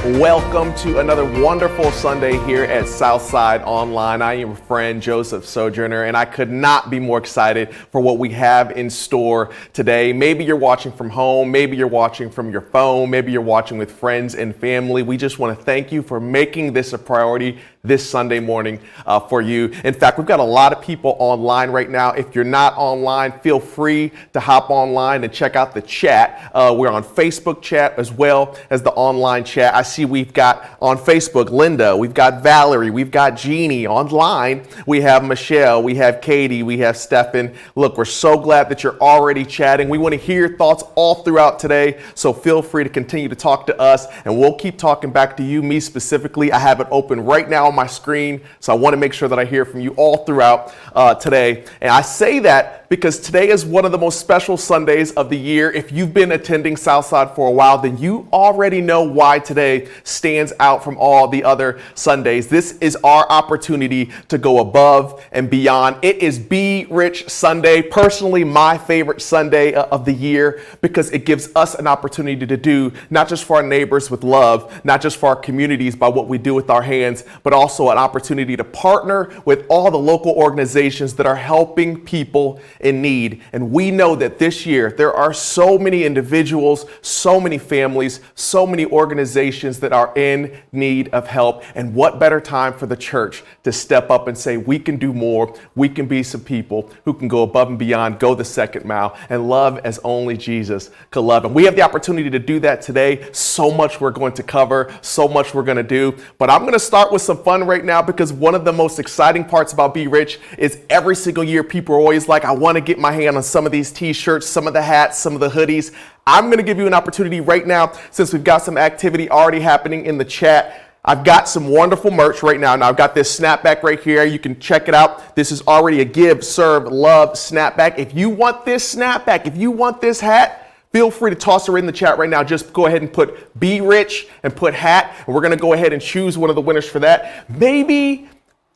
Welcome to another wonderful Sunday here at Southside Online. I am your friend Joseph Sojourner, and I could not be more excited for what we have in store today. Maybe you're watching from home, maybe you're watching from your phone, maybe you're watching with friends and family. We just want to thank you for making this a priority this Sunday morning for you. In fact, we've got a lot of people online right now. If you're not online, feel free to hop online and check out the chat. We're on Facebook chat as well as the online chat. I see we've got on Facebook Linda, we've got Valerie, we've got Jeannie. Online we have Michelle, we have Katie, we have Stefan. Look, we're so glad that you're already chatting. We want to hear your thoughts all throughout today, so feel free to continue to talk to us, and we'll keep talking back to you, me specifically. I have it open right now on my screen, so I want to make sure that I hear from you all throughout today. And I say that because today is one of the most special Sundays of the year. If you've been attending Southside for a while, then you already know why today stands out from all the other Sundays. This is our opportunity to go above and beyond. It is Be Rich Sunday, personally my favorite Sunday of the year, because it gives us an opportunity to do not just for our neighbors with love, not just for our communities by what we do with our hands, but also an opportunity to partner with all the local organizations that are helping people in need. And we know that this year there are so many individuals, so many families, so many organizations that are in need of help. And what better time for the church to step up and say, we can do more. We can be some people who can go above and beyond, go the second mile, and love as only Jesus could love. And we have the opportunity to do that today. So much we're going to cover, so much we're going to do. But I'm going to start with some fun right now, because one of the most exciting parts about Be Rich is every single year people are always like, I want to get my hand on some of these t-shirts, some of the hats, some of the hoodies. I'm going to give you an opportunity right now, since we've got some activity already happening in the chat. I've got some wonderful merch right now. Now I've got this snapback right here. You can check it out. This is already a Give, Serve, Love snapback. If you want this snapback, if you want this hat, feel free to toss her in the chat right now. Just go ahead and put Be Rich and put hat, and we're going to go ahead and choose one of the winners for that. Maybe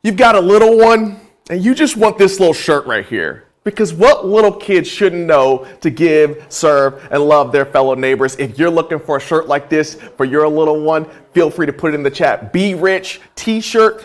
you've got a little one and you just want this little shirt right here. Because what little kids shouldn't know to give, serve, and love their fellow neighbors? If you're looking for a shirt like this for your little one, feel free to put it in the chat. Be Rich t-shirt.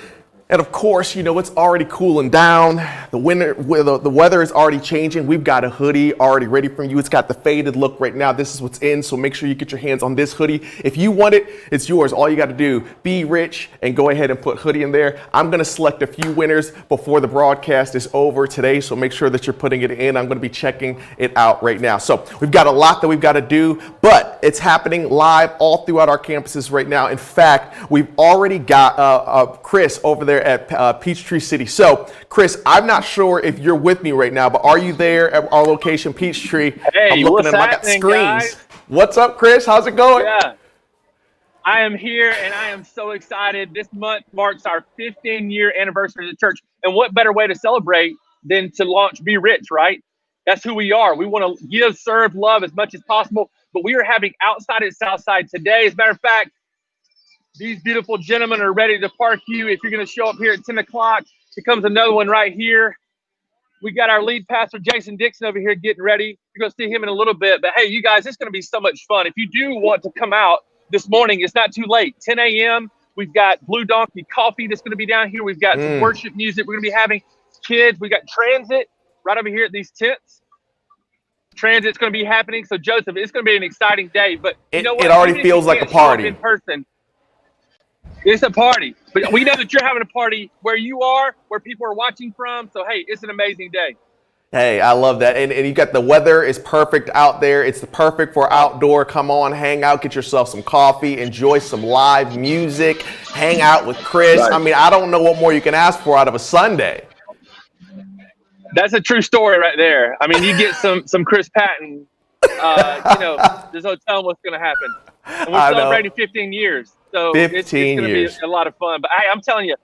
And of course, you know, it's already cooling down. The weather is already changing. We've got a hoodie already ready for you. It's got the faded look right now. This is what's in, so make sure you get your hands on this hoodie. If you want it, it's yours. All you got to do, be rich, and go ahead and put hoodie in there. I'm going to select a few winners before the broadcast is over today, so make sure that you're putting it in. I'm going to be checking it out right now. So we've got a lot that we've got to do, but it's happening live all throughout our campuses right now. In fact, we've already got Chris over there at Peachtree City. So, Chris, I'm not sure if you're with me right now, but are you there at our location, Peachtree? Hey, I'm looking at my screens. Guys? What's up, Chris? How's it going? Yeah, I am here, and I am so excited. This month marks our 15-year anniversary of the church, and what better way to celebrate than to launch Be Rich, right? That's who we are. We want to give, serve, love as much as possible, but we are having Outside at Southside today. As a matter of fact, these beautiful gentlemen are ready to park you. If you're going to show up here at 10 o'clock, here comes another one right here. We got our lead pastor, Jason Dixon, over here getting ready. You're going to see him in a little bit. But, hey, you guys, it's going to be so much fun. If you do want to come out this morning, it's not too late. 10 a.m., we've got Blue Donkey Coffee that's going to be down here. We've got some worship music we're going to be having. Kids, we got transit right over here at these tents. Transit's going to be happening. So, Joseph, it's going to be an exciting day. But you know what? It already feels like a party. In person, it's a party, but we know that you're having a party where you are, where people are watching from. So, hey, it's an amazing day. Hey, I love that. And you got the weather is perfect out there. It's the perfect for outdoor. Come on, hang out, get yourself some coffee, enjoy some live music, hang out with Chris. Right. I mean, I don't know what more you can ask for out of a Sunday. That's a true story right there. I mean, you get some Chris Patton, you know, there's no telling what's going to happen. And we're celebrating 15 years. So it's going to be a lot of fun. But I'm telling you,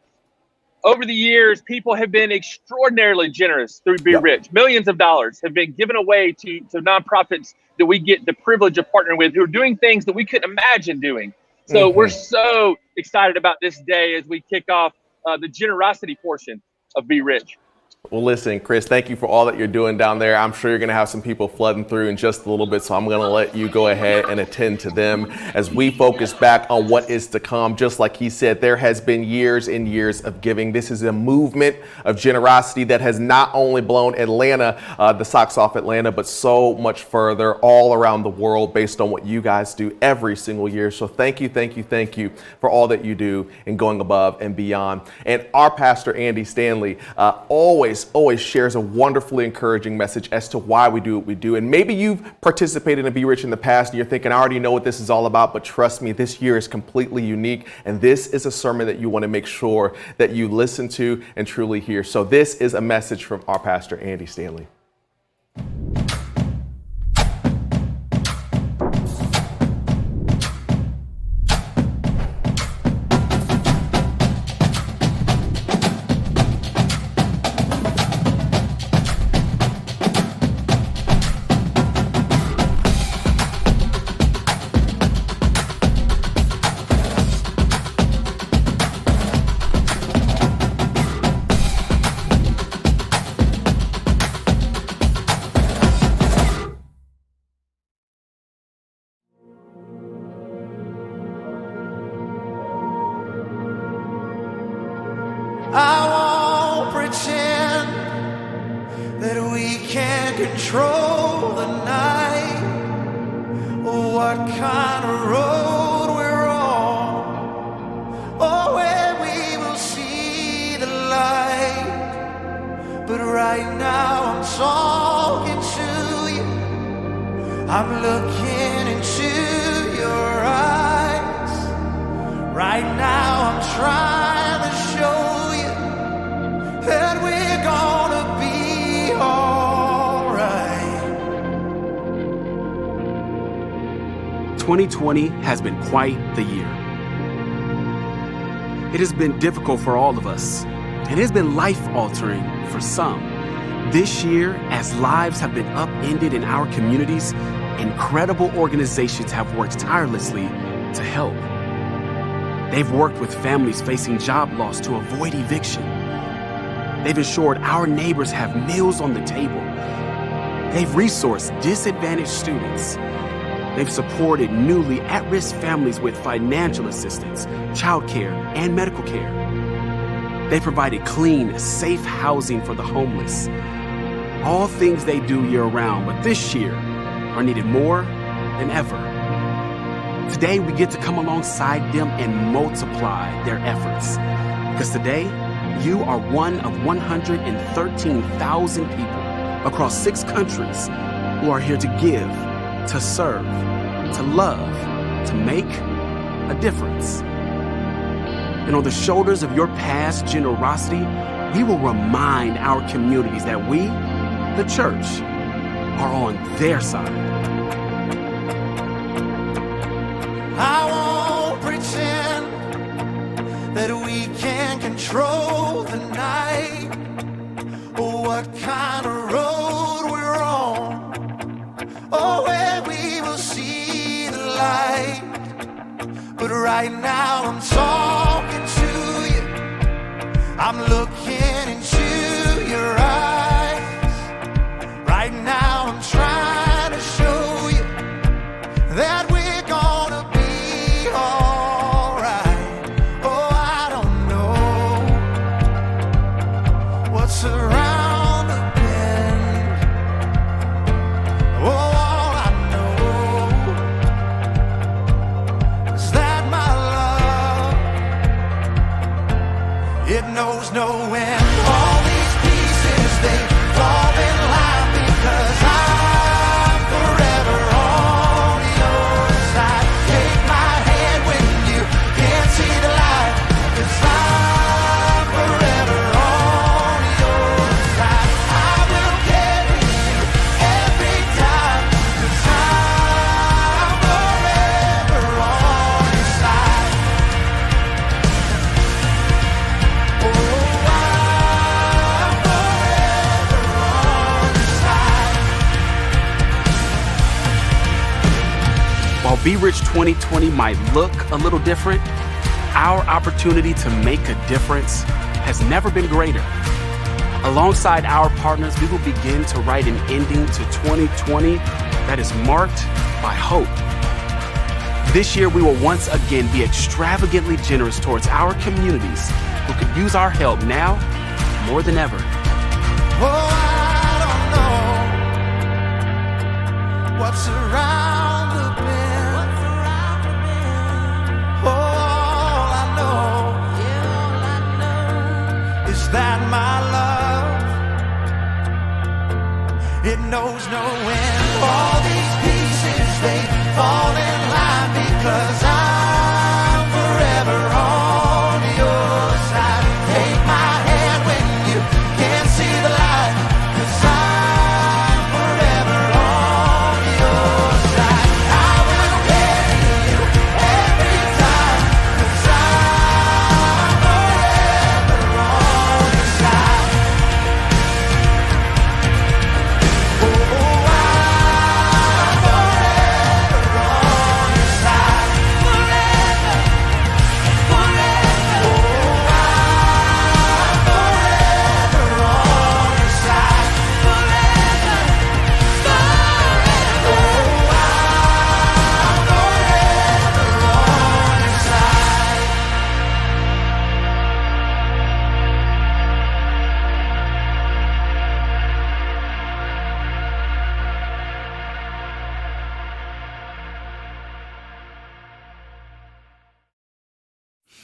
over the years, people have been extraordinarily generous through Be Rich. Millions of dollars have been given away to nonprofits that we get the privilege of partnering with, who are doing things that we couldn't imagine doing. So we're so excited about this day as we kick off the generosity portion of Be Rich. Well, listen, Chris, thank you for all that you're doing down there. I'm sure you're going to have some people flooding through in just a little bit, so I'm going to let you go ahead and attend to them as we focus back on what is to come. Just like he said, there has been years and years of giving. This is a movement of generosity that has not only blown Atlanta, the socks off Atlanta, but so much further all around the world based on what you guys do every single year. So thank you for all that you do and going above and beyond. And our pastor, Andy Stanley, always shares a wonderfully encouraging message as to why we do what we do. And maybe you've participated in Be Rich in the past and you're thinking, I already know what this is all about, but trust me, this year is completely unique. And this is a sermon that you want to make sure that you listen to and truly hear. So this is a message from our pastor, Andy Stanley. I won't pretend that we can control the night or what kind of road we're on or where we will see the light. But right now I'm talking to you. I'm looking into your eyes. Right now I'm trying to show that we're gonna be alright. 2020 has been quite the year. It has been difficult for all of us. It has been life-altering for some. This year, as lives have been upended in our communities, incredible organizations have worked tirelessly to help. They've worked with families facing job loss to avoid eviction. They've ensured our neighbors have meals on the table. They've resourced disadvantaged students. They've supported newly at-risk families with financial assistance, childcare, and medical care. They provided clean, safe housing for the homeless. All things they do year-round, but this year are needed more than ever. Today, we get to come alongside them and multiply their efforts. Because today, you are one of 113,000 people across 6 countries who are here to give, to serve, to love, to make a difference. And on the shoulders of your past generosity, we will remind our communities that we, the church, are on their side. I won't pretend that we can control the night or what kind of road we're on or where we will see the light. But right now I'm talking to you. I'm looking into your eyes. Right now I'm trying to show you that we're gonna be alright. Oh, I don't know what's around the bend. Oh, all I know is that my love, it knows no end. All these pieces, they fall in line because I'm forever on your side. Take my hand when you can't see the light, 'cause I'm forever on your side. I will carry you every time, 'cause I'm forever on your side. Oh, I'm forever on your side. While Be Rich 2020 might look a little different, our opportunity to make a difference has never been greater. Alongside our partners, we will begin to write an ending to 2020 that is marked by hope. This year, we will once again be extravagantly generous towards our communities who could use our help now more than ever. Oh, I don't know what's around the bend. All I know is that my love, it knows no end. All these pieces, they fall in line because I'm forever on your side. Take my hand when you can't see the light, 'cause I'm forever on your side. I will carry you every time, 'cause I'm forever on your side. Oh, I'm forever on your side. Forever, forever. Oh, I'm forever on your side. Forever, forever. Oh, I'm forever on your side.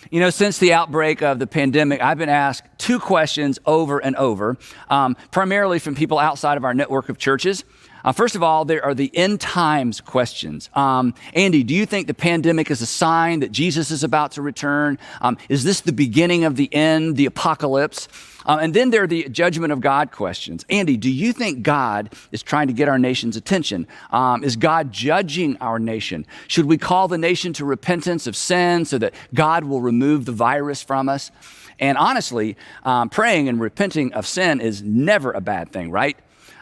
You know, since the outbreak of the pandemic, I've been asked two questions over and over, primarily from people outside of our network of churches. First of all, there are the end times questions. Andy, do you think the pandemic is a sign that Jesus is about to return? Is this the beginning of the end, the apocalypse? And then there are the judgment of God questions. Andy, do you think God is trying to get our nation's attention? Is God judging our nation? Should we call the nation to repentance of sin so that God will remove the virus from us? And honestly, praying and repenting of sin is never a bad thing, right?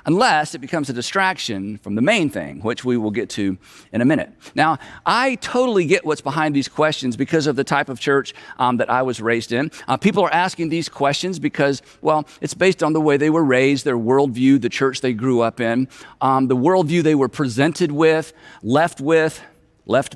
Unless it becomes a distraction from the main thing, which we will get to in a minute. Now, I totally get what's behind these questions because of the type of church that I was raised in. People are asking these questions because, well, it's based on the way they were raised, their worldview, the church they grew up in, the worldview they were presented with, left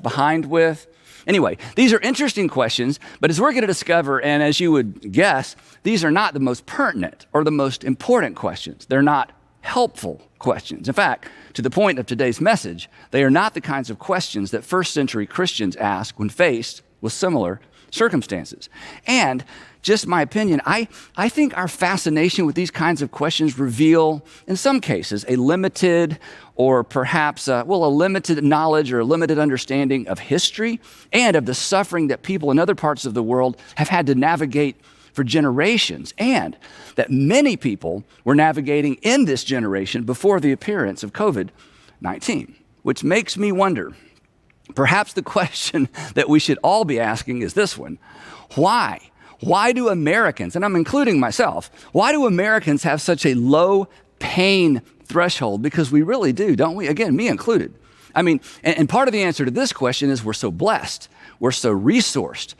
behind with. Anyway, these are interesting questions, but as we're going to discover, and as you would guess, these are not the most pertinent or the most important questions. They're not helpful questions. In fact, to the point of today's message, they are not the kinds of questions that first century Christians asked when faced with similar circumstances. And just my opinion, I think our fascination with these kinds of questions reveal, in some cases, a limited or perhaps, a limited knowledge or a limited understanding of history and of the suffering that people in other parts of the world have had to navigate for generations, and that many people were navigating in this generation before the appearance of COVID-19, which makes me wonder, perhaps the question that we should all be asking is this one: why? Why do Americans, and I'm including myself, why do Americans have such a low pain threshold? Because we really do, don't we? Again, me included. I mean, and part of the answer to this question is we're so blessed, we're so resourced,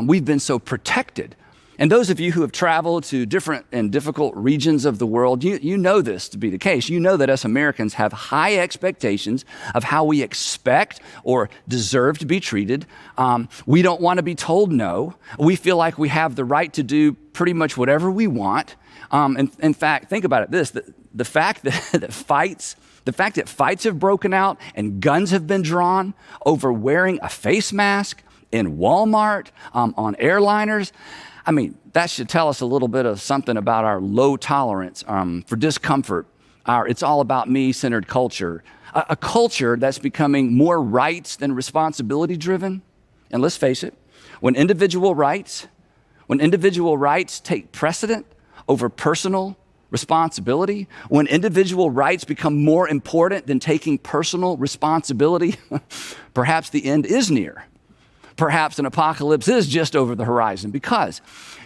we've been so protected. And those of you who have traveled to different and difficult regions of the world, you know this to be the case. You know that us Americans have high expectations of how we expect or deserve to be treated. We don't want to be told no. We feel like we have the right to do pretty much whatever we want. In fact, think about it this, the fact that fights have broken out and guns have been drawn over wearing a face mask in Walmart, on airliners, I mean, that should tell us a little bit of something about our low tolerance for discomfort. It's all about me-centered culture, a culture that's becoming more rights than responsibility driven. And let's face it, when individual rights take precedent over personal responsibility, when individual rights become more important than taking personal responsibility, perhaps the end is near. Perhaps an apocalypse is just over the horizon, because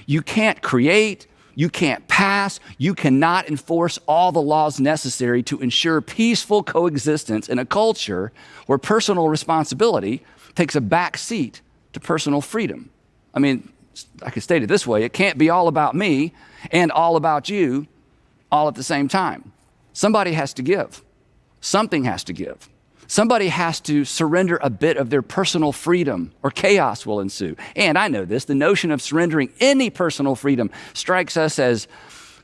you can't create, you can't pass, you cannot enforce all the laws necessary to ensure peaceful coexistence in a culture where personal responsibility takes a back seat to personal freedom. I mean, I could state it this way: it can't be all about me and all about you all at the same time. Somebody has to give. Something has to give. Somebody has to surrender a bit of their personal freedom or chaos will ensue. And I know this, the notion of surrendering any personal freedom strikes us as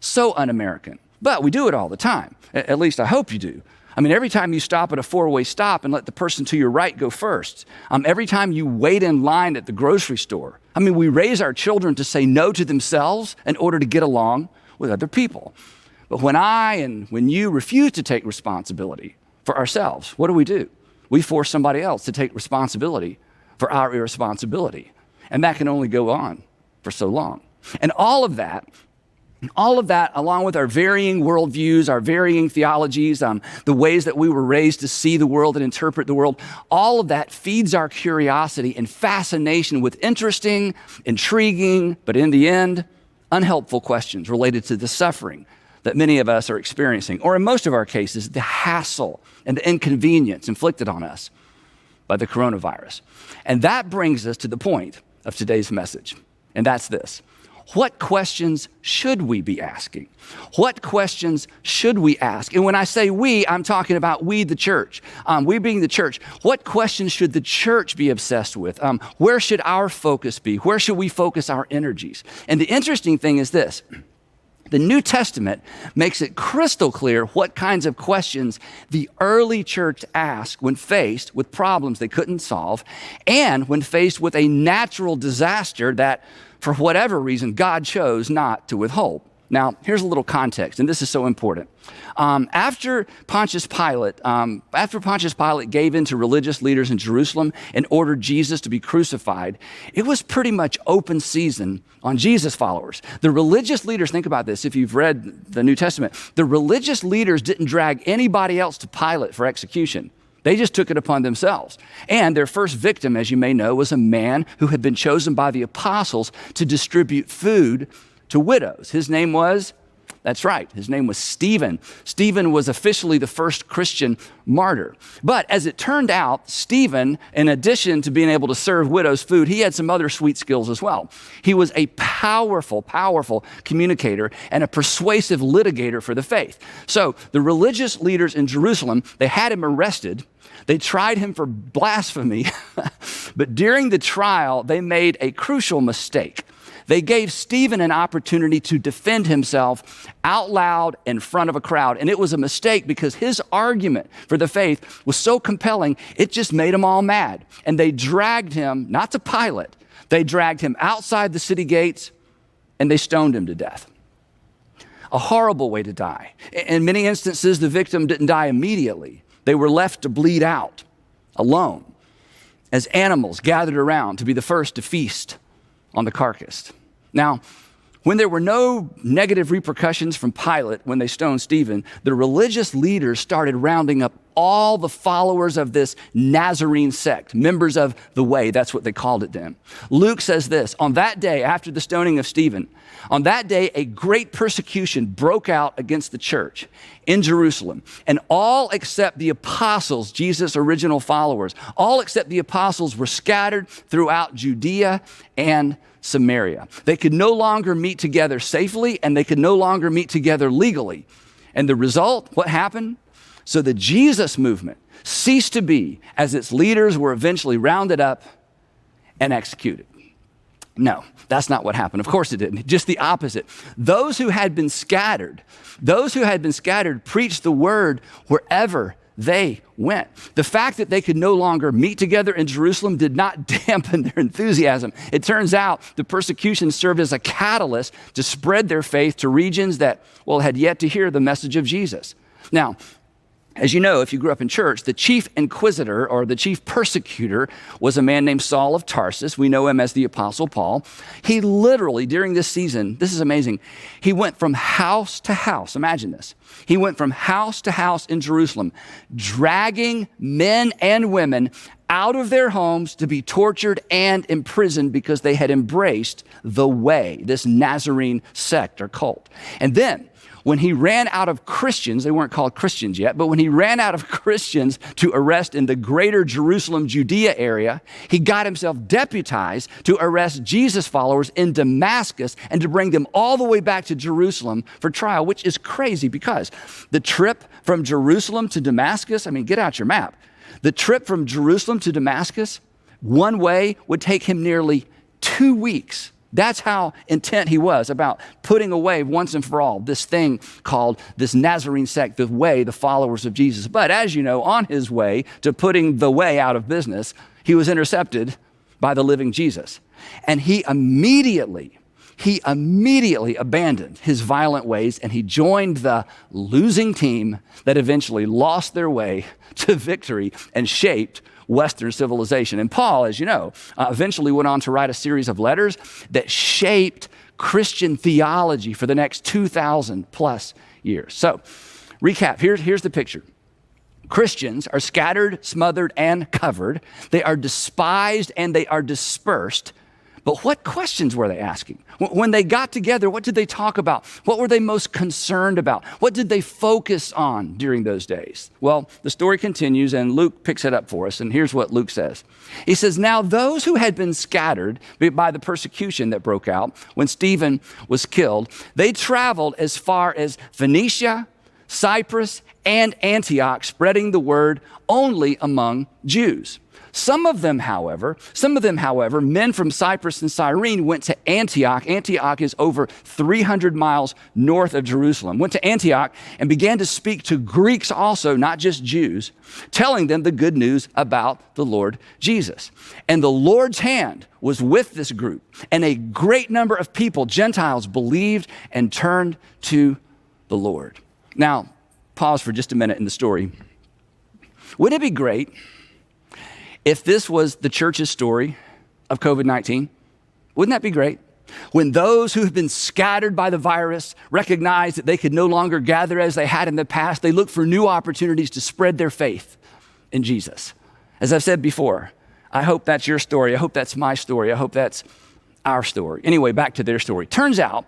so un-American. But we do it all the time. At least I hope you do. I mean, every time you stop at a four-way stop and let the person to your right go first. Every time you wait in line at the grocery store. I mean, we raise our children to say no to themselves in order to get along with other people. But when you refuse to take responsibility for ourselves, what do? We force somebody else to take responsibility for our irresponsibility. And that can only go on for so long. And all of that, along with our varying worldviews, our varying theologies, the ways that we were raised to see the world and interpret the world, all of that feeds our curiosity and fascination with interesting, intriguing, but in the end, unhelpful questions related to the suffering that many of us are experiencing, or in most of our cases, the hassle and the inconvenience inflicted on us by the coronavirus. And that brings us to the point of today's message, and that's this. What questions should we be asking? What questions should we ask? And when I say we, I'm talking about we, the church. We being the church. What questions should the church be obsessed with? Where should our focus be? Where should we focus our energies? And the interesting thing is this. The New Testament makes it crystal clear what kinds of questions the early church asked when faced with problems they couldn't solve and when faced with a natural disaster that, for whatever reason, God chose not to withhold. Now, here's a little context, and this is so important. After Pontius Pilate gave in to religious leaders in Jerusalem and ordered Jesus to be crucified, it was pretty much open season on Jesus followers. The religious leaders, think about this, if you've read the New Testament, the religious leaders didn't drag anybody else to Pilate for execution. They just took it upon themselves. And their first victim, as you may know, was a man who had been chosen by the apostles to distribute food to widows. His name was, that's right, his name was Stephen. Stephen was officially the first Christian martyr. But as it turned out, Stephen, in addition to being able to serve widows food, he had some other sweet skills as well. He was a powerful communicator and a persuasive litigator for the faith. So the religious leaders in Jerusalem, they had him arrested. They tried him for blasphemy, but during the trial, they made a crucial mistake. They gave Stephen an opportunity to defend himself out loud in front of a crowd. And it was a mistake because his argument for the faith was so compelling, it just made them all mad. And they dragged him, not to Pilate, they dragged him outside the city gates and they stoned him to death. A horrible way to die. In many instances, the victim didn't die immediately. They were left to bleed out alone as animals gathered around to be the first to feast on the carcass. Now, when there were no negative repercussions from Pilate when they stoned Stephen, the religious leaders started rounding up all the followers of this Nazarene sect, members of the way, that's what they called it then. Luke says this, on that day after the stoning of Stephen, on that day a great persecution broke out against the church in Jerusalem, and all except the apostles, Jesus' original followers, all except the apostles were scattered throughout Judea and Samaria. They could no longer meet together safely, and they could no longer meet together legally. And the result, what happened? So the Jesus movement ceased to be as its leaders were eventually rounded up and executed. No, that's not what happened. Of course it didn't. Just the opposite. Those who had been scattered preached the word wherever they went. The fact that they could no longer meet together in Jerusalem did not dampen their enthusiasm. It turns out the persecution served as a catalyst to spread their faith to regions that, well, had yet to hear the message of Jesus. Now, as you know, if you grew up in church, the chief inquisitor or the chief persecutor was a man named Saul of Tarsus. We know him as the Apostle Paul. He literally, during this season, this is amazing, he went from house to house. Imagine this. He went from house to house in Jerusalem, dragging men and women out of their homes to be tortured and imprisoned because they had embraced the way, this Nazarene sect or cult. And then, when he ran out of Christians, they weren't called Christians yet, but when he ran out of Christians to arrest in the greater Jerusalem, Judea area, he got himself deputized to arrest Jesus followers in Damascus and to bring them all the way back to Jerusalem for trial, which is crazy because the trip from Jerusalem to Damascus, I mean, get out your map. The trip from Jerusalem to Damascus, one way would take him nearly 2 weeks. That's how intent he was about putting away once and for all this thing called this Nazarene sect, the way, the followers of Jesus. But as you know, on his way to putting the way out of business, he was intercepted by the living Jesus. And he immediately abandoned his violent ways and he joined the losing team that eventually lost their way to victory and shaped Western civilization. And Paul, as you know, eventually went on to write a series of letters that shaped Christian theology for the next 2,000 plus years. So, recap, here's the picture. Christians are scattered, smothered, and covered. They are despised and they are dispersed. But what questions were they asking? When they got together, what did they talk about? What were they most concerned about? What did they focus on during those days? Well, the story continues and Luke picks it up for us. And here's what Luke says. He says, now those who had been scattered by the persecution that broke out when Stephen was killed, they traveled as far as Phoenicia, Cyprus, and Antioch, spreading the word only among Jews. Some of them, however, men from Cyprus and Cyrene went to Antioch. Antioch is over 300 miles north of Jerusalem. Went to Antioch and began to speak to Greeks also, not just Jews, telling them the good news about the Lord Jesus. And the Lord's hand was with this group, and a great number of people, Gentiles, believed and turned to the Lord. Now, pause for just a minute in the story. Wouldn't it be great if this was the church's story of COVID-19? Wouldn't that be great? When those who have been scattered by the virus recognize that they could no longer gather as they had in the past, they look for new opportunities to spread their faith in Jesus. As I've said before, I hope that's your story. I hope that's my story. I hope that's our story. Anyway, back to their story. Turns out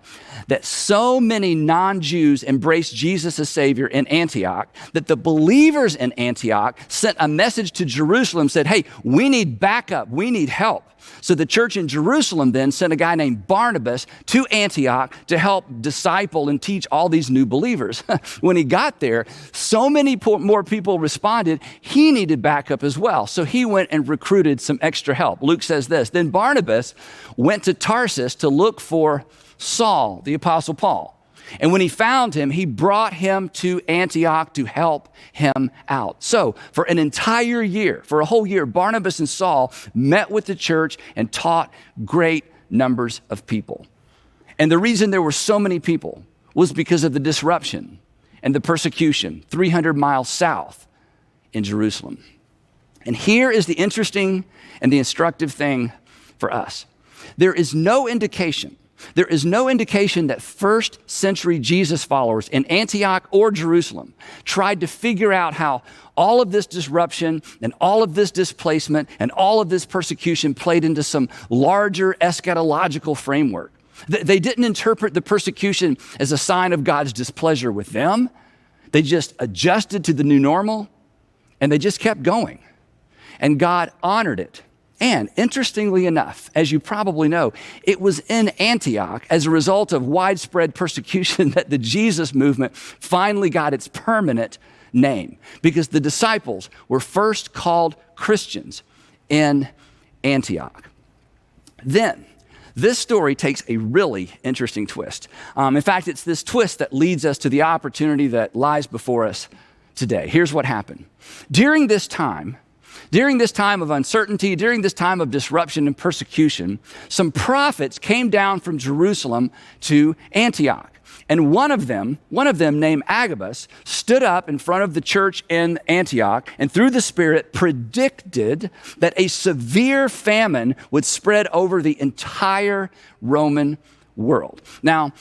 that so many non-Jews embraced Jesus as Savior in Antioch that the believers in Antioch sent a message to Jerusalem, said, hey, we need backup, we need help. So the church in Jerusalem then sent a guy named Barnabas to Antioch to help disciple and teach all these new believers. When he got there, so many more people responded, he needed backup as well. So he went and recruited some extra help. Luke says this, then Barnabas went to Tarsus to look for Saul, the Apostle Paul. And when he found him, he brought him to Antioch to help him out. So for an entire year, for a whole year, Barnabas and Saul met with the church and taught great numbers of people. And the reason there were so many people was because of the disruption and the persecution 300 miles south in Jerusalem. And here is the interesting and the instructive thing for us. There is no indication that first century Jesus followers in Antioch or Jerusalem tried to figure out how all of this disruption and all of this displacement and all of this persecution played into some larger eschatological framework. They didn't interpret the persecution as a sign of God's displeasure with them. They just adjusted to the new normal and they just kept going. And God honored it. And interestingly enough, as you probably know, it was in Antioch as a result of widespread persecution that the Jesus movement finally got its permanent name, because the disciples were first called Christians in Antioch. Then, this story takes a really interesting twist. In fact, it's this twist that leads us to the opportunity that lies before us today. Here's what happened. During this time of uncertainty, during this time of disruption and persecution, some prophets came down from Jerusalem to Antioch. And one of them named Agabus, stood up in front of the church in Antioch and through the Spirit predicted that a severe famine would spread over the entire Roman world. Now,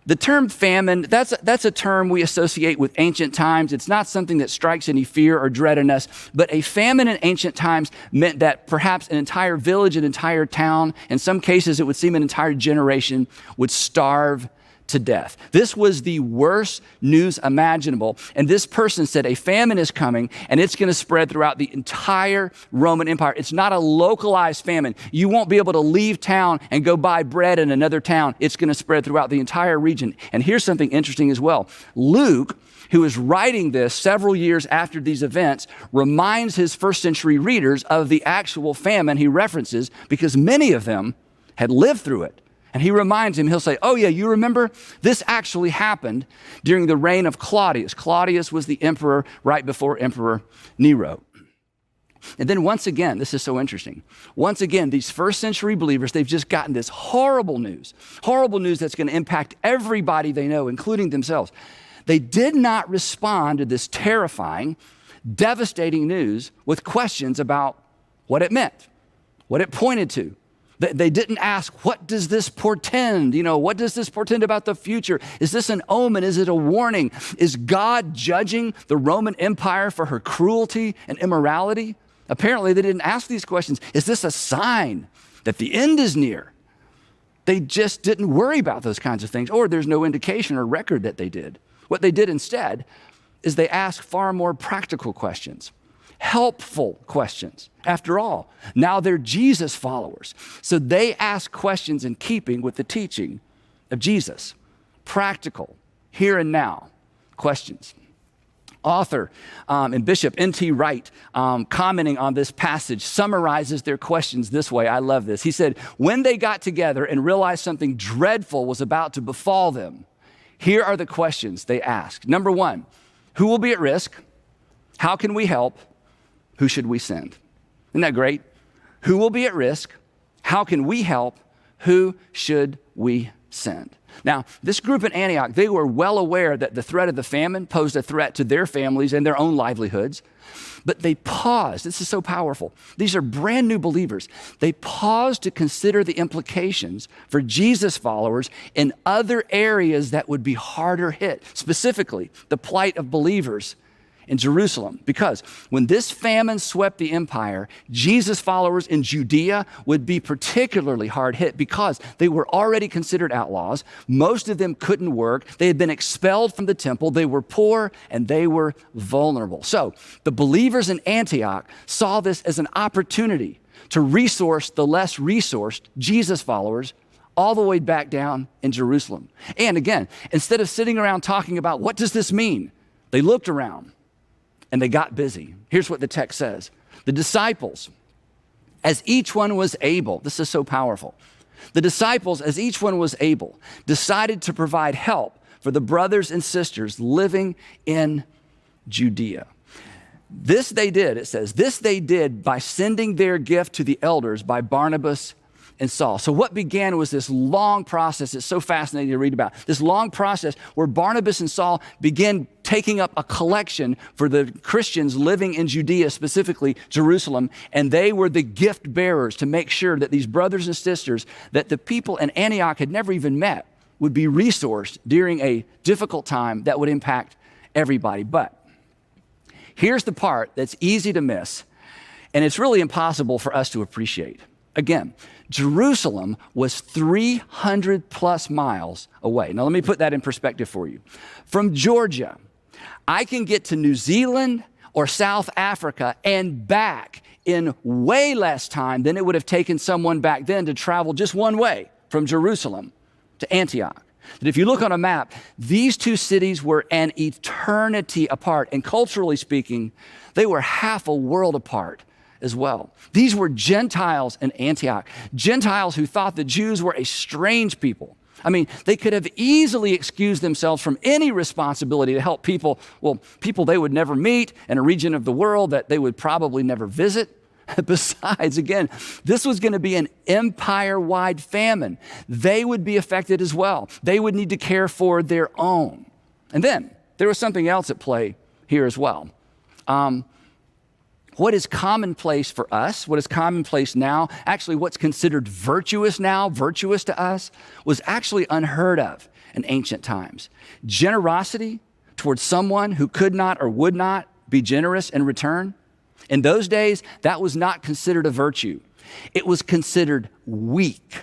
the term famine, that's a term we associate with ancient times. It's not something that strikes any fear or dread in us, but a famine in ancient times meant that perhaps an entire village, an entire town, in some cases it would seem an entire generation, would starve to death. This was the worst news imaginable. And this person said a famine is coming and it's going to spread throughout the entire Roman Empire. It's not a localized famine. You won't be able to leave town and go buy bread in another town. It's going to spread throughout the entire region. And here's something interesting as well. Luke, who is writing this several years after these events, reminds his first century readers of the actual famine he references because many of them had lived through it. And he reminds him, he'll say, oh yeah, you remember? This actually happened during the reign of Claudius. Claudius was the emperor right before Emperor Nero. And then once again, this is so interesting. Once again, these first century believers, they've just gotten this horrible news that's going to impact everybody they know, including themselves. They did not respond to this terrifying, devastating news with questions about what it meant, what it pointed to. They didn't ask, what does this portend? What does this portend about the future? Is this an omen? Is it a warning? Is God judging the Roman Empire for her cruelty and immorality? Apparently, they didn't ask these questions. Is this a sign that the end is near? They just didn't worry about those kinds of things, or there's no indication or record that they did. What they did instead is they asked far more practical questions. Helpful questions. After all, now they're Jesus followers. So they ask questions in keeping with the teaching of Jesus. Practical, here and now questions. Author and Bishop N.T. Wright, commenting on this passage, summarizes their questions this way. I love this. He said, when they got together and realized something dreadful was about to befall them, here are the questions they asked. Number one, who will be at risk? How can we help? Who should we send? Isn't that great? Who will be at risk? How can we help? Who should we send? Now, this group in Antioch, they were well aware that the threat of the famine posed a threat to their families and their own livelihoods, but they paused. This is so powerful. These are brand new believers. They paused to consider the implications for Jesus followers in other areas that would be harder hit, specifically the plight of believers in Jerusalem. Because when this famine swept the empire, Jesus followers in Judea would be particularly hard hit because they were already considered outlaws. Most of them couldn't work. They had been expelled from the temple. They were poor and they were vulnerable. So the believers in Antioch saw this as an opportunity to resource the less resourced Jesus followers all the way back down in Jerusalem. And again, instead of sitting around talking about what does this mean, they looked around and they got busy. Here's what the text says. The disciples, as each one was able, this is so powerful. The disciples, as each one was able, decided to provide help for the brothers and sisters living in Judea. This they did, it says, this they did by sending their gift to the elders by Barnabas and Saul. So what began was this long process. It's so fascinating to read about. This long process where Barnabas and Saul began taking up a collection for the Christians living in Judea, specifically Jerusalem, and they were the gift bearers to make sure that these brothers and sisters that the people in Antioch had never even met would be resourced during a difficult time that would impact everybody. But here's the part that's easy to miss, and it's really impossible for us to appreciate. Again, Jerusalem was 300 plus miles away. Now, let me put that in perspective for you. From Georgia, I can get to New Zealand or South Africa and back in way less time than it would have taken someone back then to travel just one way from Jerusalem to Antioch. That if you look on a map, these two cities were an eternity apart. And culturally speaking, they were half a world apart as well. These were Gentiles in Antioch, Gentiles who thought the Jews were a strange people. I mean, they could have easily excused themselves from any responsibility to help people they would never meet in a region of the world that they would probably never visit. Besides, again, this was going to be an empire-wide famine. They would be affected as well. They would need to care for their own. And then there was something else at play here as well. What is commonplace for us, what is commonplace now, actually what's considered virtuous now, virtuous to us, was actually unheard of in ancient times. Generosity towards someone who could not or would not be generous in return. In those days, that was not considered a virtue. It was considered weak.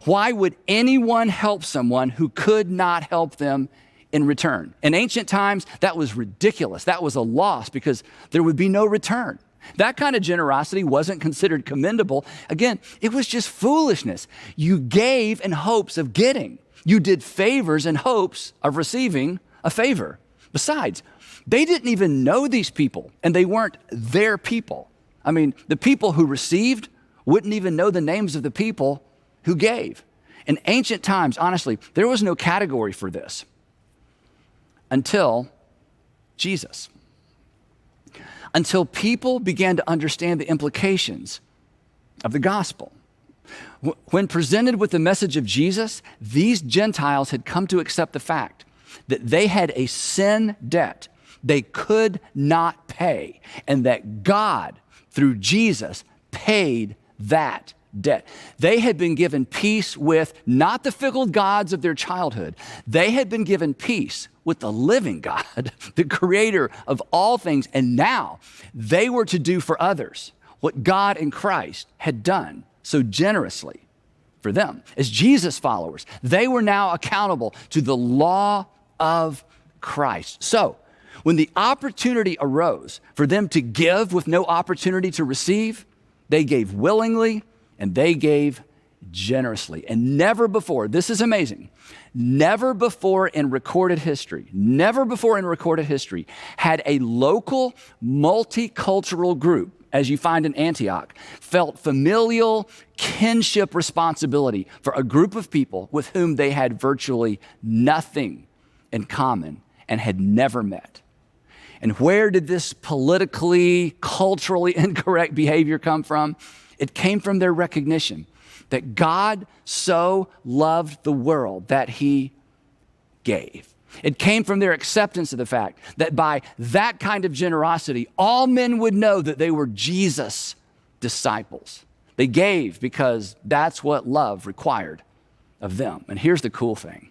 Why would anyone help someone who could not help them in return? In ancient times, that was ridiculous. That was a loss because there would be no return. That kind of generosity wasn't considered commendable. Again, it was just foolishness. You gave in hopes of getting. You did favors in hopes of receiving a favor. Besides, they didn't even know these people, and they weren't their people. I mean, the people who received wouldn't even know the names of the people who gave. In ancient times, honestly, there was no category for this until Jesus. Until people began to understand the implications of the gospel. When presented with the message of Jesus, these Gentiles had come to accept the fact that they had a sin debt they could not pay, and that God, through Jesus, paid that debt. They had been given peace with not the fickle gods of their childhood. They had been given peace with the living God, the creator of all things. And now they were to do for others what God in Christ had done so generously for them. As Jesus followers, they were now accountable to the law of Christ. So when the opportunity arose for them to give with no opportunity to receive, they gave willingly and they gave generously. And never before, this is amazing, never before in recorded history had a local multicultural group, as you find in Antioch, felt familial kinship responsibility for a group of people with whom they had virtually nothing in common and had never met. And where did this politically, culturally incorrect behavior come from? It came from their recognition that God so loved the world that he gave. It came from their acceptance of the fact that by that kind of generosity, all men would know that they were Jesus' disciples. They gave because that's what love required of them. And here's the cool thing.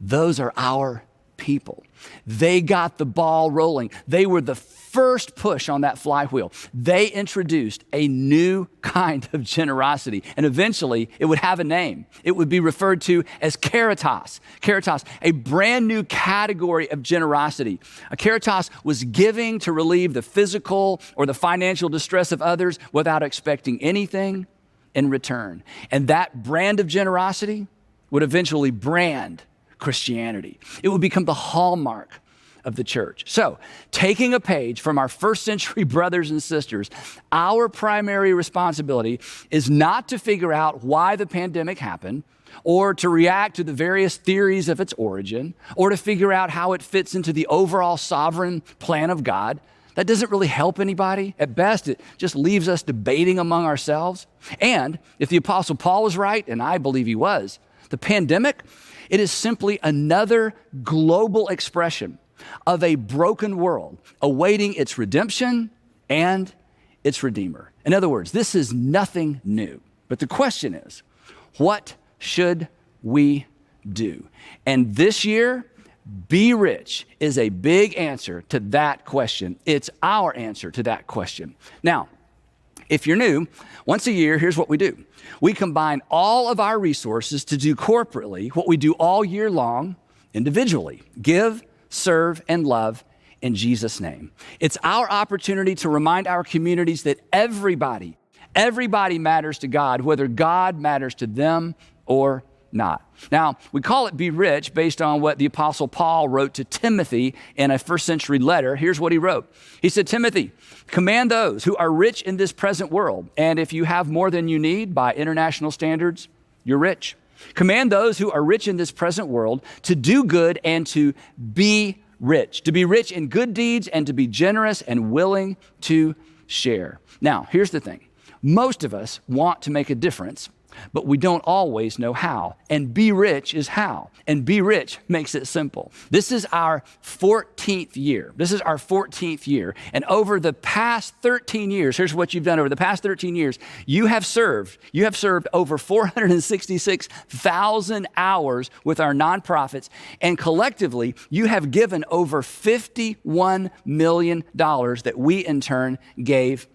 Those are our people. They got the ball rolling. They were the first push on that flywheel. They introduced a new kind of generosity, and eventually it would have a name. It would be referred to as caritas. Caritas, a brand new category of generosity. A caritas was giving to relieve the physical or the financial distress of others without expecting anything in return. And that brand of generosity would eventually brand Christianity. It would become the hallmark of the church. So, taking a page from our first century brothers and sisters, our primary responsibility is not to figure out why the pandemic happened, or to react to the various theories of its origin, or to figure out how it fits into the overall sovereign plan of God. That doesn't really help anybody. At best, it just leaves us debating among ourselves. And if the Apostle Paul was right, and I believe he was, the pandemic, it is simply another global expression of a broken world awaiting its redemption and its Redeemer. In other words, this is nothing new. But the question is, what should we do? And this year, be rich is a big answer to that question. It's our answer to that question. Now, if you're new, once a year, here's what we do. We combine all of our resources to do corporately what we do all year long individually. Give, serve, and love in Jesus' name. It's our opportunity to remind our communities that everybody matters to God, whether God matters to them or not. Now, we call it Be Rich based on what the Apostle Paul wrote to Timothy in a first century letter. Here's what he wrote. He said, Timothy, command those who are rich in this present world, and if you have more than you need by international standards, you're rich. Command those who are rich in this present world to do good and to be rich in good deeds and to be generous and willing to share. Now, here's the thing. Most of us want to make a difference, but we don't always know how. And Be Rich is how. And Be Rich makes it simple. This is our 14th year. And over the past 13 years, here's what you've done over the past 13 years. You have served over 466,000 hours with our nonprofits. And collectively, you have given over $51 million that we in turn gave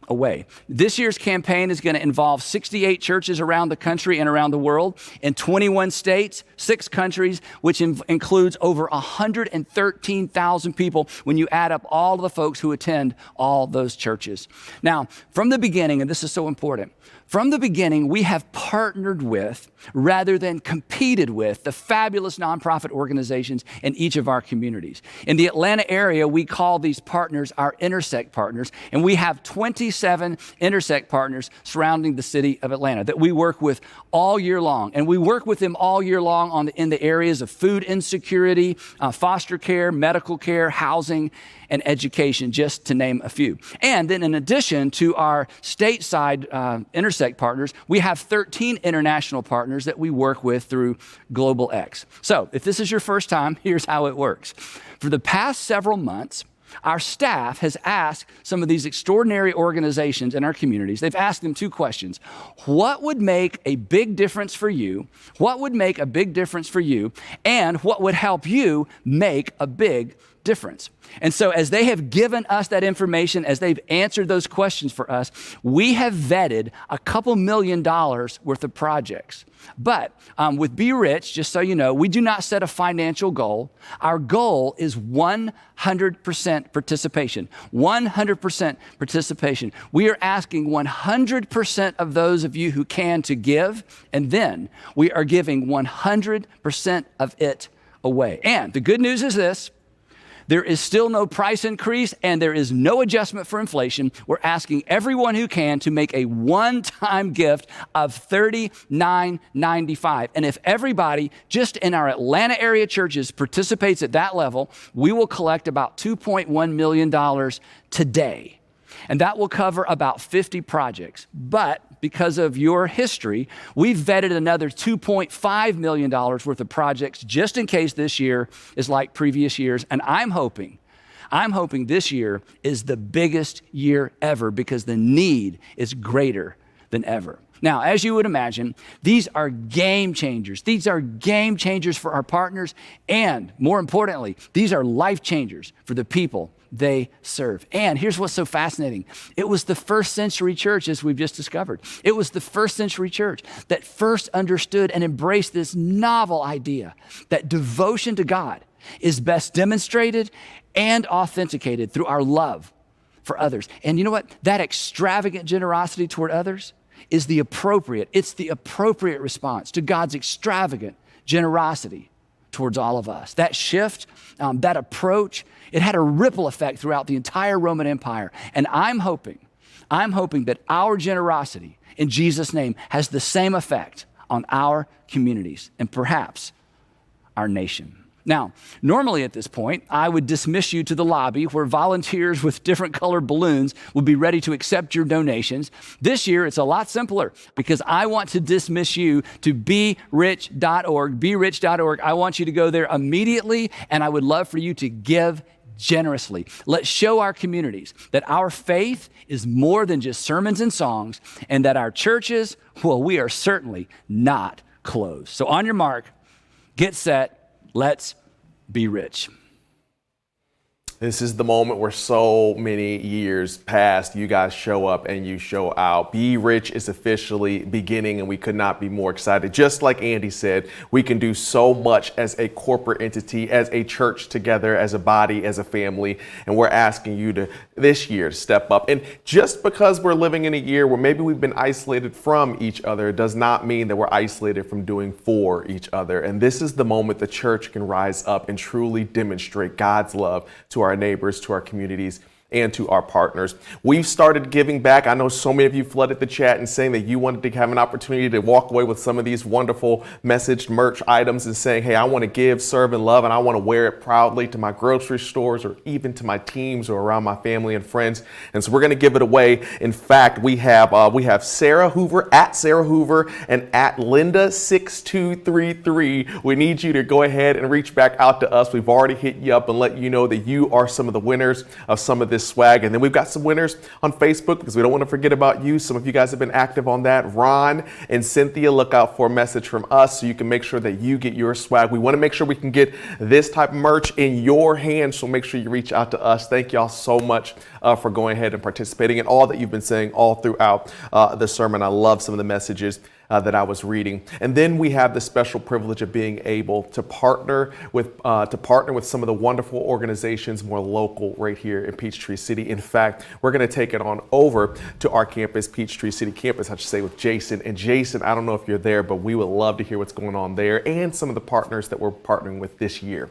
away. This year's campaign is going to involve 68 churches around the country and around the world in 21 states, 6 countries, which includes over 113,000 people when you add up all of the folks who attend all those churches. Now, from the beginning, and this is so important, from the beginning, we have partnered with, rather than competed with, the fabulous nonprofit organizations in each of our communities. In the Atlanta area, we call these partners our Intersect partners, and we have 27 Intersect partners surrounding the city of Atlanta that we work with all year long. And we work with them all year long in the areas of food insecurity, foster care, medical care, housing, and education, just to name a few. And then in addition to our stateside Intersect partners, we have 13 international partners that we work with through Global X. So if this is your first time, here's how it works. For the past several months, our staff has asked some of these extraordinary organizations in our communities, they've asked them 2 questions. What would make a big difference for you? What would make a big difference for you? And what would help you make a big difference? And so as they have given us that information, as they've answered those questions for us, we have vetted a couple $1 million worth of projects. But with Be Rich, just so you know, we do not set a financial goal. Our goal is 100% participation. 100% participation. We are asking 100% of those of you who can to give, and then we are giving 100% of it away. And the good news is this: there is still no price increase and there is no adjustment for inflation. We're asking everyone who can to make a one-time gift of $39.95. And if everybody just in our Atlanta area churches participates at that level, we will collect about $2.1 million today. And that will cover about 50 projects. But because of your history, we've vetted another $2.5 million worth of projects just in case this year is like previous years. And I'm hoping this year is the biggest year ever because the need is greater than ever. Now, as you would imagine, these are game changers. These are game changers for our partners. And more importantly, these are life changers for the people they serve. And here's what's so fascinating. It was the first century church, as we've just discovered. It was the first century church that first understood and embraced this novel idea that devotion to God is best demonstrated and authenticated through our love for others. And you know what? That extravagant generosity toward others is the appropriate response to God's extravagant generosity towards all of us. That shift, that approach, it had a ripple effect throughout the entire Roman Empire. And I'm hoping that our generosity in Jesus' name has the same effect on our communities and perhaps our nation. Now, normally at this point, I would dismiss you to the lobby where volunteers with different colored balloons would be ready to accept your donations. This year, it's a lot simpler because I want to dismiss you to berich.org. Berich.org. I want you to go there immediately, and I would love for you to give generously. Let's show our communities that our faith is more than just sermons and songs, and that our churches, well, we are certainly not closed. So on your mark, get set. Let's be rich. This is the moment where so many years past, you guys show up and you show out. Be Rich is officially beginning, and we could not be more excited. Just like Andy said, we can do so much as a corporate entity, as a church together, as a body, as a family. And we're asking you to this year to step up. And just because we're living in a year where maybe we've been isolated from each other, it does not mean that we're isolated from doing for each other. And this is the moment the church can rise up and truly demonstrate God's love to our neighbors, to our communities, and to our partners. We've started giving back. I know so many of you flooded the chat and saying that you wanted to have an opportunity to walk away with some of these wonderful messaged merch items and saying, hey, I want to give, serve, and love, and I want to wear it proudly to my grocery stores or even to my teams or around my family and friends. And so we're going to give it away. In fact, we have Sarah Hoover, at Sarah Hoover, and at Linda6233. We need you to go ahead and reach back out to us. We've already hit you up and let you know that you are some of the winners of some of this this swag. And then we've got some winners on Facebook because we don't want to forget about you. Some of you guys have been active on that. Ron and Cynthia, look out for a message from us so you can make sure that you get your swag. We want to make sure we can get this type of merch in your hands, so make sure you reach out to us. Thank y'all so much for going ahead and participating in all that you've been saying all throughout the sermon. I love some of the messages that I was reading. And then we have the special privilege of being able to partner with some of the wonderful organizations more local right here in Peachtree City. In fact, we're going to take it on over to our campus, Peachtree City campus, I should say, with Jason. And Jason, I don't know if you're there, but we would love to hear what's going on there and some of the partners that we're partnering with this year.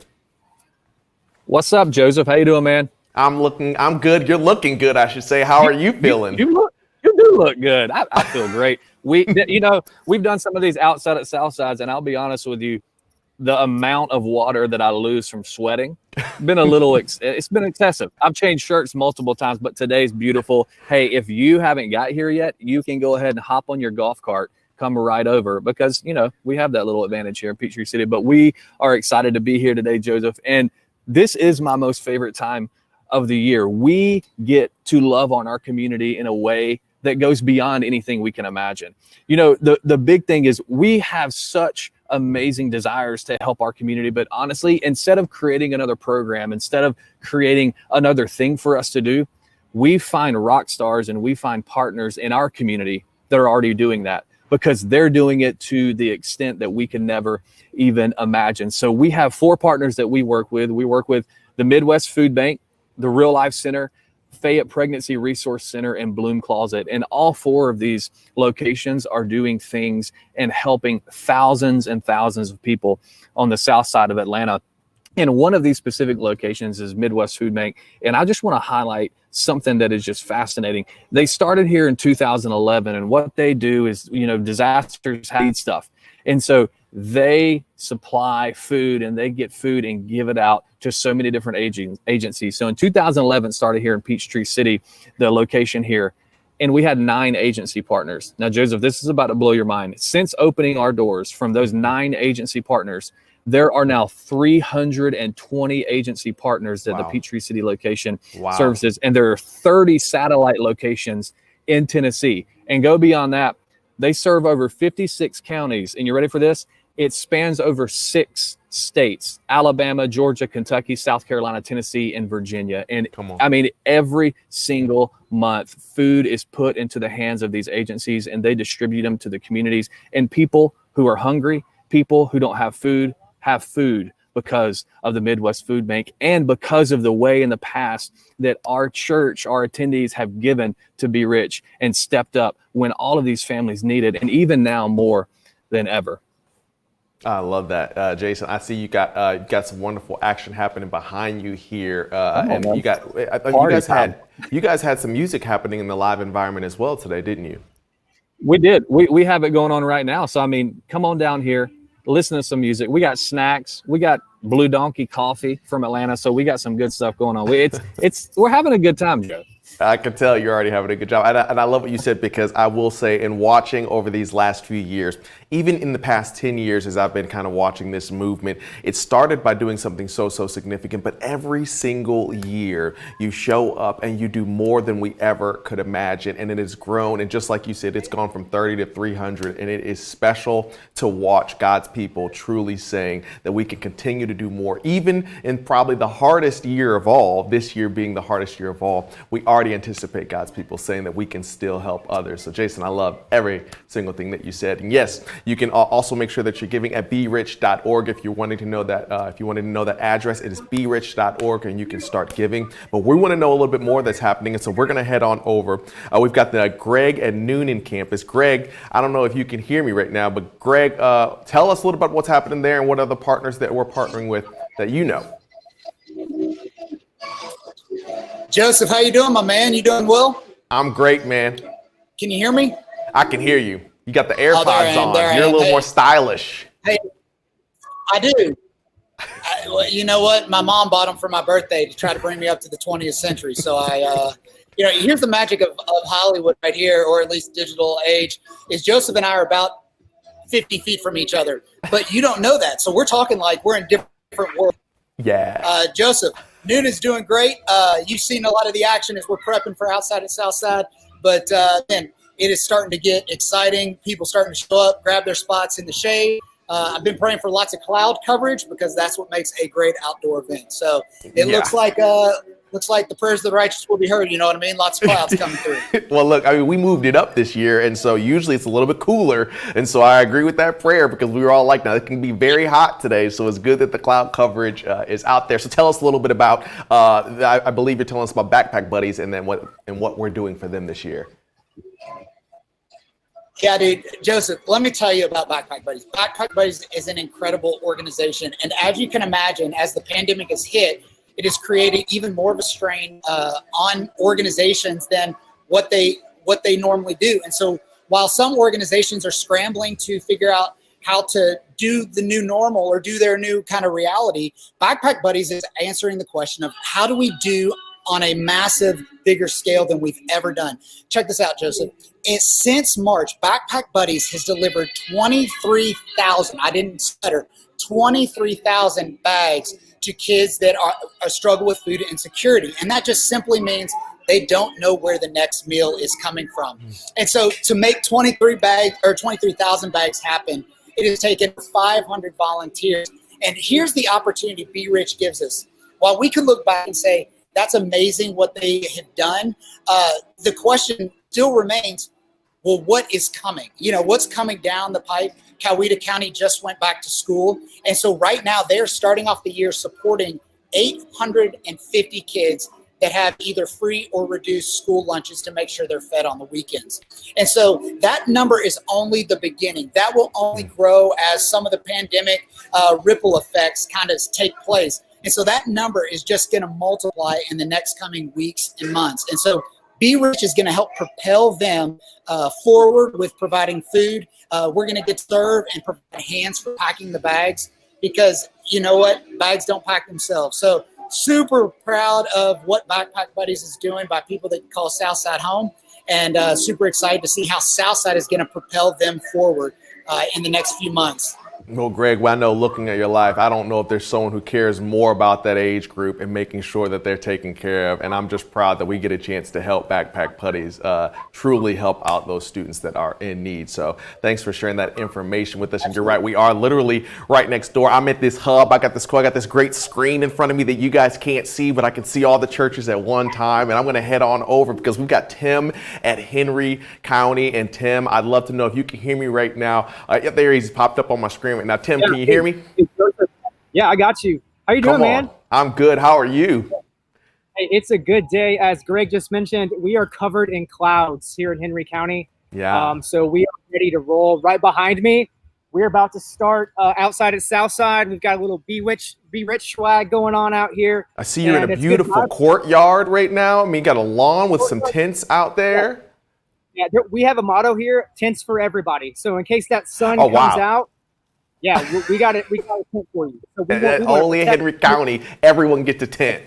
What's up, Joseph? How you doing, man? I'm good. You're looking good, I should say. How are you feeling? You do look good. I feel great. We've done some of these outside at Southsides, and I'll be honest with you, the amount of water that I lose from sweating been it's been excessive. I've changed shirts multiple times, but today's beautiful. Hey, if you haven't got here yet, you can go ahead and hop on your golf cart, come right over, because we have that little advantage here in Peachtree City. But we are excited to be here today, Joseph, and this is my most favorite time of the year. We get to love on our community in a way that goes beyond anything we can imagine. The big thing is we have such amazing desires to help our community, but honestly, instead of creating another program, instead of creating another thing for us to do, we find rock stars and we find partners in our community that are already doing that, because they're doing it to the extent that we can never even imagine. So we have 4 partners that we work with. We work with the Midwest Food Bank, the Real Life Center, Fayette Pregnancy Resource Center, and Bloom Closet. And all 4 of these locations are doing things and helping thousands and thousands of people on the south side of Atlanta. And one of these specific locations is Midwest Food Bank. And I just want to highlight something that is just fascinating. They started here in 2011, and what they do is, disasters need stuff. And so they supply food, and they get food and give it out to so many different agencies. So in 2011, started here in Peachtree City, the location here, and we had 9 agency partners. Now, Joseph, this is about to blow your mind. Since opening our doors, from those 9 agency partners, there are now 320 agency partners that the Peachtree City location services, and there are 30 satellite locations in Tennessee. And go beyond that, they serve over 56 counties. And you ready for this? It spans over 6 states: Alabama, Georgia, Kentucky, South Carolina, Tennessee, and Virginia. And I mean, every single month, food is put into the hands of these agencies, and they distribute them to the communities. And people who are hungry, people who don't have food because of the Midwest Food Bank, and because of the way in the past that our church, our attendees have given to Be Rich and stepped up when all of these families needed, and even now more than ever. I love that, Jason. I see you got some wonderful action happening behind you here, and you guys had some music happening in the live environment as well today, didn't you? We did. We have it going on right now. So I mean, come on down here, listen to some music. We got snacks. We got Blue Donkey coffee from Atlanta, so we got some good stuff going on. We're having a good time, Joe. I can tell you're already having a good job. And I love what you said, because I will say, in watching over these last few years, even in the past 10 years, as I've been kind of watching this movement, it started by doing something so significant. But every single year you show up and you do more than we ever could imagine. And it has grown. And just like you said, it's gone from 30 to 300. And it is special to watch God's people truly saying that we can continue to do more, even in probably the hardest year of all, this year being the hardest year of all. We already anticipate God's people saying that we can still help others. So Jason, I love every single thing that you said. And yes, you can also make sure that you're giving at berich.org. If you're wanting to know that, that address, it is berich.org, and you can start giving. But we want to know a little bit more that's happening, and so we're going to head on over. We've got the Greg and Noonan campus. Greg, I don't know if you can hear me right now, but Greg, tell us a little about what's happening there and what other partners that we're partnering with that you know. Joseph, how you doing, my man? You doing well? I'm great, man. Can you hear me? I can hear you. You got the AirPods on. You're a little more stylish. Hey, I do. You know what? My mom bought them for my birthday to try to bring me up to the 20th century. So here's the magic of Hollywood right here, or at least digital age, is Joseph and I are about 50 feet from each other. But you don't know that. So we're talking like we're in different worlds. Yeah. Joseph, Noonan's doing great. You've seen a lot of the action as we're prepping for Outside at Southside, but then it is starting to get exciting. People starting to show up, grab their spots in the shade. I've been praying for lots of cloud coverage because that's what makes a great outdoor event. So it looks like the prayers of the righteous will be heard. You know what I mean? Lots of clouds coming through. Well, look, I mean, we moved it up this year, and so usually it's a little bit cooler. And so I agree with that prayer because we were all like, now it can be very hot today. So it's good that the cloud coverage is out there. So tell us a little bit about, I believe you're telling us about Backpack Buddies and then what we're doing for them this year. Yeah, dude, Joseph, let me tell you about Backpack Buddies. Backpack Buddies is an incredible organization. And as you can imagine, as the pandemic has hit, it has created even more of a strain on organizations than what they normally do. And so while some organizations are scrambling to figure out how to do the new normal or do their new kind of reality, Backpack Buddies is answering the question of how do we do on a massive, bigger scale than we've ever done. Check this out, Joseph. Since March, Backpack Buddies has delivered 23,000, I didn't stutter, 23,000 bags to kids that are struggle with food insecurity. And that just simply means they don't know where the next meal is coming from. And so to make 23,000 bags happen, it has taken 500 volunteers. And here's the opportunity Be Rich gives us. While we can look back and say, that's amazing what they have done, the question still remains, well, what is coming? You know, what's coming down the pipe? Coweta County just went back to school. And so right now they're starting off the year supporting 850 kids that have either free or reduced school lunches to make sure they're fed on the weekends. And so that number is only the beginning. That will only grow as some of the pandemic ripple effects kind of take place. And so that number is just going to multiply in the next coming weeks and months. And so Be Rich is going to help propel them forward with providing food. We're going to get served and provide hands for packing the bags because you know what? Bags don't pack themselves. So super proud of what Backpack Buddies is doing by people that call Southside home, and super excited to see how Southside is going to propel them forward in the next few months. Well, Greg, I know looking at your life, I don't know if there's someone who cares more about that age group and making sure that they're taken care of. And I'm just proud that we get a chance to help Backpack Buddies truly help out those students that are in need. So thanks for sharing that information with us. And you're right, we are literally right next door. I'm at this hub. I got this great screen in front of me that you guys can't see, but I can see all the churches at one time. And I'm going to head on over because we've got Tim at Henry County. And Tim, I'd love to know if you can hear me right now. There he's popped up on my screen. Now, Tim, can you hear me? Yeah, I got you. How you doing, man? I'm good. How are you? Hey, it's a good day. As Greg just mentioned, we are covered in clouds here in Henry County. Yeah. So we are ready to roll. Right behind me, we're about to start outside at Southside. We've got a little Be Rich swag going on out here. I see you're in a beautiful courtyard right now. I mean, you got a lawn with some tents out there. Yeah, we have a motto here: tents for everybody. So in case that sun comes out. Yeah, we got it. We got a tent for you. So only in Henry County, everyone gets a tent.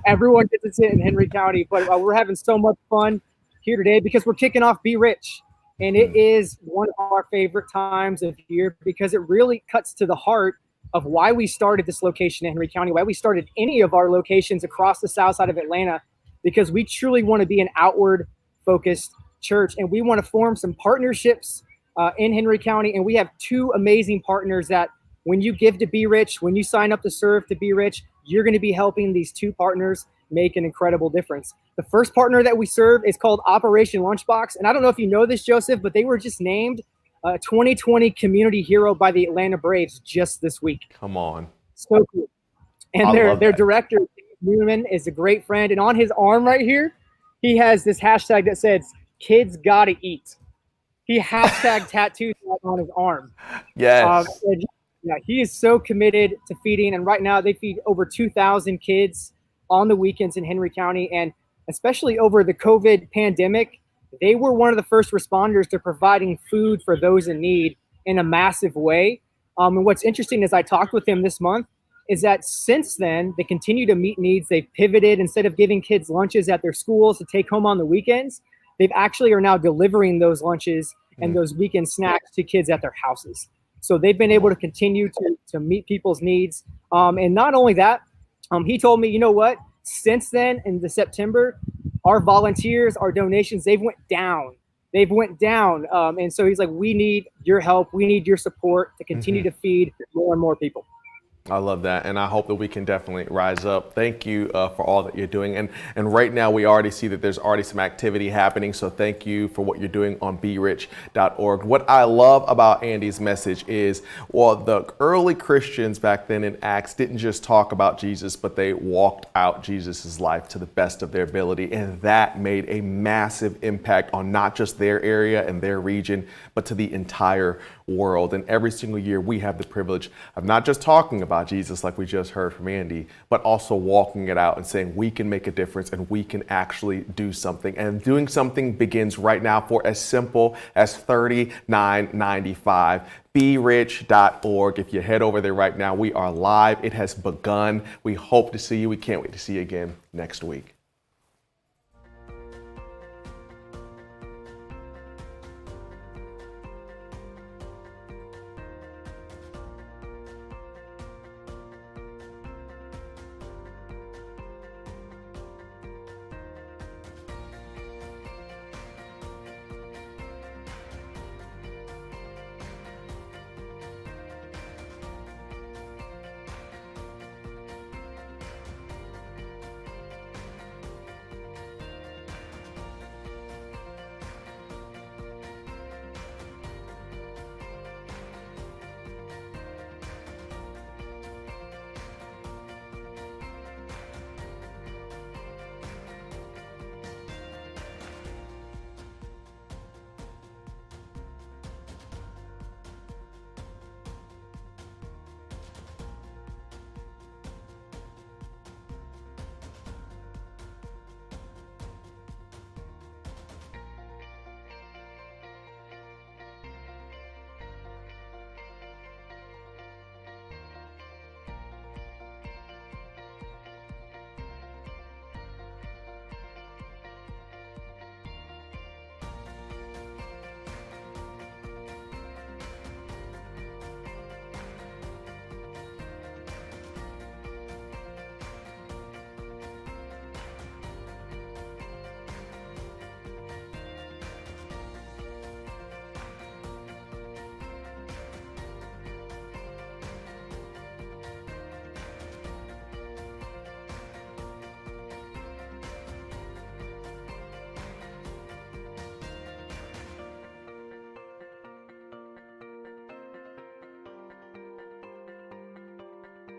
Everyone gets a tent in Henry County, but we're having so much fun here today because we're kicking off Be Rich, and it is one of our favorite times of year because it really cuts to the heart of why we started this location in Henry County, why we started any of our locations across the south side of Atlanta, because we truly want to be an outward-focused church, and we want to form some partnerships in Henry County. And we have two amazing partners that when you give to Be Rich, when you sign up to serve to Be Rich, you're going to be helping these two partners make an incredible difference. The first partner that we serve is called Operation Lunchbox. And I don't know if you know this, Joseph, but they were just named 2020 Community Hero by the Atlanta Braves just this week. Come on. So cool. And their director, Newman, is a great friend. And on his arm right here, he has this hashtag that says, "Kids Gotta Eat." He hashtag tattooed that on his arm. Yes. Yeah, he is so committed to feeding. And right now they feed over 2,000 kids on the weekends in Henry County. And especially over the COVID pandemic, they were one of the first responders to providing food for those in need in a massive way. And what's interesting is I talked with him this month is that since then, they continue to meet needs. They've pivoted. Instead of giving kids lunches at their schools to take home on the weekends, they've actually are now delivering those lunches and those weekend snacks to kids at their houses. So they've been able to continue to meet people's needs. And not only that, He told me, you know what? Since then, in the September, our volunteers, our donations, they've went down. And so he's like, we need your help. We need your support to continue to feed more and more people. I love that, and I hope that we can definitely rise up. Thank you for all that you're doing, and right now we already see that there's already some activity happening, so thank you for what you're doing on berich.org. What I love about Andy's message is, well, the early Christians back then in Acts didn't just talk about Jesus, but they walked out Jesus's life to the best of their ability, and that made a massive impact on not just their area and their region, but to the entire world. And every single year we have the privilege of not just talking about Jesus like we just heard from Andy, but also walking it out and saying we can make a difference and we can actually do something. And doing something begins right now for as simple as $39.95. berich.org. If you head over there right now, we are live. It has begun. We hope to see you. We can't wait to see you again next week.